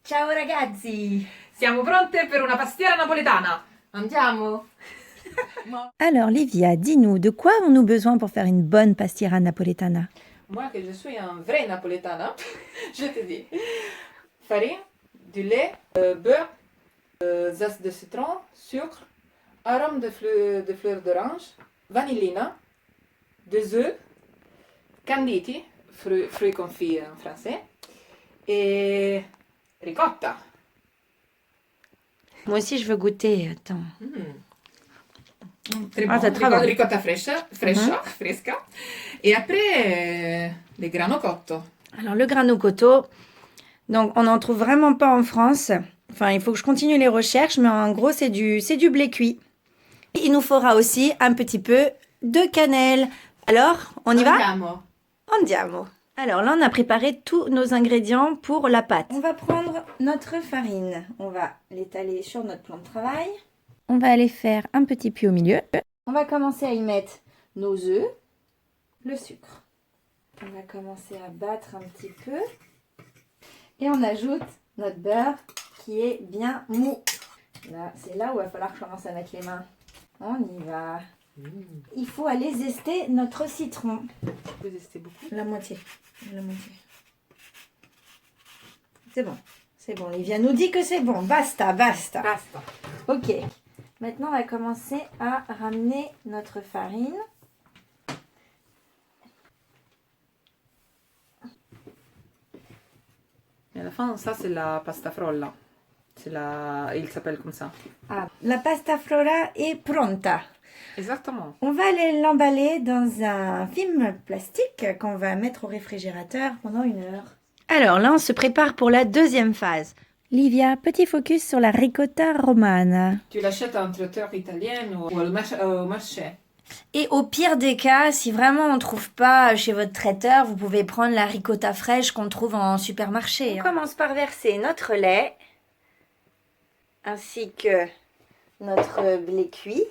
Ciao ragazzi! Siamo pronte per una pastiera napoletana. Andiamo! Alors Livia, dis-nous, de quoi avons-nous besoin pour faire une bonne pastiera napoletana? Moi que je suis un vrai napoletana, je te dis. Farine, du lait, beurre, zeste de citron, sucre, arôme de fleurs d'orange, vanillina, des œufs, canditi, fruits confits en français, et ricotta. Moi aussi je veux goûter, attends. Très Ah, bon, c'est très bon. ricotta fresca. Et après, les grano cotto. Alors le grano cotto, donc on n'en trouve vraiment pas en France. Enfin, il faut que je continue les recherches, mais en gros c'est du blé cuit. Il nous faudra aussi un petit peu de cannelle. Alors, on y va? Andiamo. Andiamo. Alors là, on a préparé tous nos ingrédients pour la pâte. On va prendre notre farine. On va l'étaler sur notre plan de travail. On va aller faire un petit puits au milieu. On va commencer à y mettre nos œufs, le sucre. On va commencer à battre un petit peu. Et on ajoute notre beurre qui est bien mou. Là, c'est là où il va falloir que je commence à mettre les mains. On y va. Il faut aller zester notre citron. Vous zestez beaucoup? La moitié. La moitié. C'est bon. C'est bon. Livia nous dit que c'est bon. Basta, basta. Basta. Ok. Maintenant, on va commencer à ramener notre farine. Et à la fin, ça c'est la pasta frolla. Il s'appelle comme ça. Ah, la pasta flora est pronta. Exactement. On va aller l'emballer dans un film plastique qu'on va mettre au réfrigérateur pendant 1 heure. Alors là, on se prépare pour la deuxième phase. Livia, petit focus sur la ricotta romana. Tu l'achètes à un traiteur italien ou au marché. Et au pire des cas, si vraiment on ne trouve pas chez votre traiteur, vous pouvez prendre la ricotta fraîche qu'on trouve en supermarché. On commence par verser notre lait, ainsi que notre blé cuit.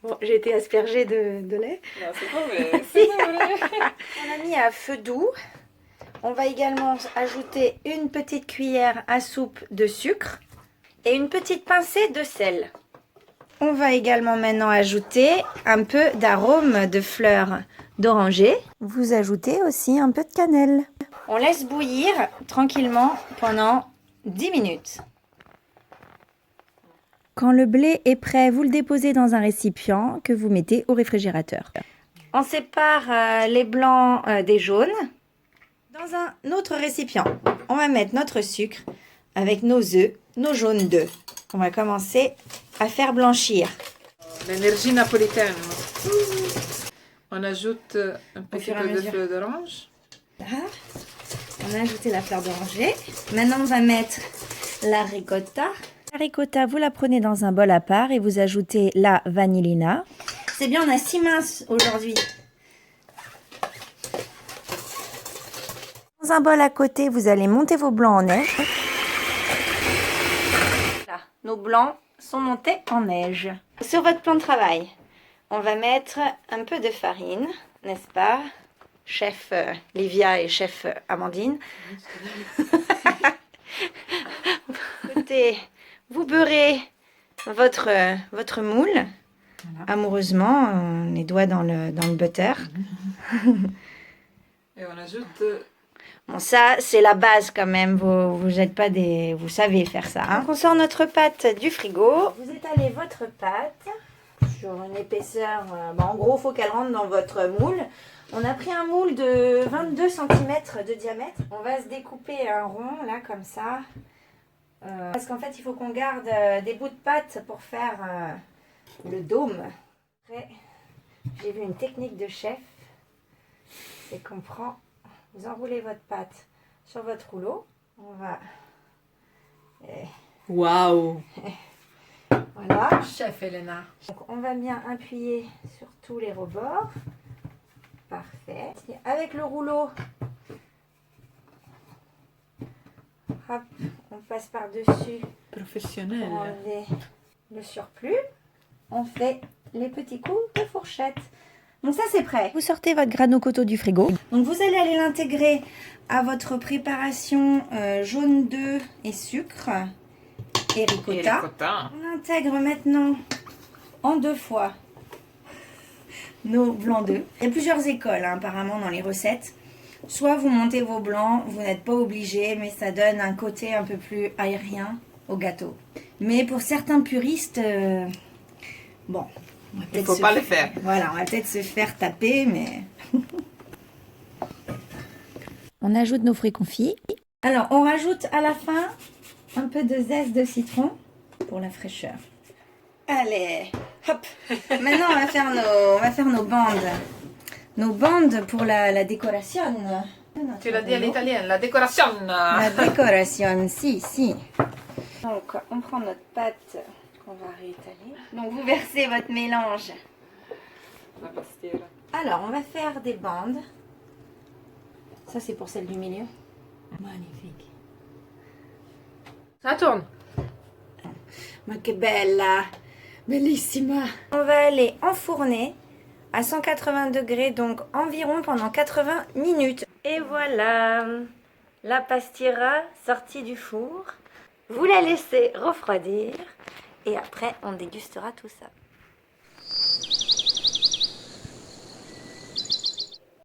Bon, j'ai été aspergée de lait. Non, c'est pas vrai. Si. On a mis à feu doux. On va également ajouter une petite cuillère à soupe de sucre et une petite pincée de sel. On va également maintenant ajouter un peu d'arôme de fleurs d'oranger. Vous ajoutez aussi un peu de cannelle. On laisse bouillir tranquillement pendant 10 minutes. Quand le blé est prêt, vous le déposez dans un récipient que vous mettez au réfrigérateur. On sépare les blancs des jaunes. Dans un autre récipient, on va mettre notre sucre avec nos œufs, nos jaunes d'œufs. On va commencer à faire blanchir. L'énergie napolitaine. On ajoute un petit fur et à peu de mesure. fleurs d'orange. Là, on a ajouté la fleur d'oranger. Maintenant, on va mettre la ricotta. La ricotta, vous la prenez dans un bol à part et vous ajoutez la vanillina. C'est bien, on a 6 mains aujourd'hui. Dans un bol à côté, vous allez monter vos blancs en neige. Là, nos blancs sont montés en neige. Sur votre plan de travail, on va mettre un peu de farine, n'est-ce pas, chef Livia et chef Amandine. Écoutez, vous beurrez votre moule, amoureusement, les doigts dans le butter. Et on ajoute Bon, ça, c'est la base quand même. Vous êtes pas des... Vous savez faire ça. Hein. Donc, on sort notre pâte du frigo. Vous étalez votre pâte sur une épaisseur... en gros, il faut qu'elle rentre dans votre moule. On a pris un moule de 22 cm de diamètre. On va se découper un rond, là, comme ça. Parce qu'en fait, il faut qu'on garde des bouts de pâte pour faire le dôme. Après, j'ai vu une technique de chef. C'est qu'on prend... Vous enroulez votre pâte sur votre rouleau. On va... waouh. Voilà. Chef Elena. Donc, on va bien appuyer sur tous les rebords. Parfait. Avec le rouleau, hop, on passe par-dessus Professionnel. pour enlever le surplus. On fait les petits coups de fourchette. Bon, ça c'est prêt. Vous sortez votre grano cotto du frigo. Donc vous allez aller l'intégrer à votre préparation jaune d'œuf et sucre et ricotta. On intègre maintenant en 2 fois nos blancs d'œufs. Il y a plusieurs écoles apparemment dans les recettes. Soit vous montez vos blancs, vous n'êtes pas obligé, mais ça donne un côté un peu plus aérien au gâteau. Mais pour certains puristes, bon, il ne faut pas le faire. Voilà, on va peut-être se faire taper, mais... On ajoute nos fruits confits. Alors, on rajoute à la fin un peu de zeste de citron pour la fraîcheur. Allez, hop. Maintenant, on va faire nos bandes. Nos bandes pour la décoration. Tu l'as dit à l'italien, la décoration. La décoration, si. Donc, on prend notre pâte qu'on va réétaler. Donc, vous versez votre mélange. La pastiera. Alors, on va faire des bandes. Ça, c'est pour celle du milieu. Magnifique. Ça tourne. Ma che bella! Bellissima! On va aller enfourner à 180 degrés, donc environ pendant 80 minutes. Et voilà, la pastira sortie du four. Vous la laissez refroidir et après on dégustera tout ça.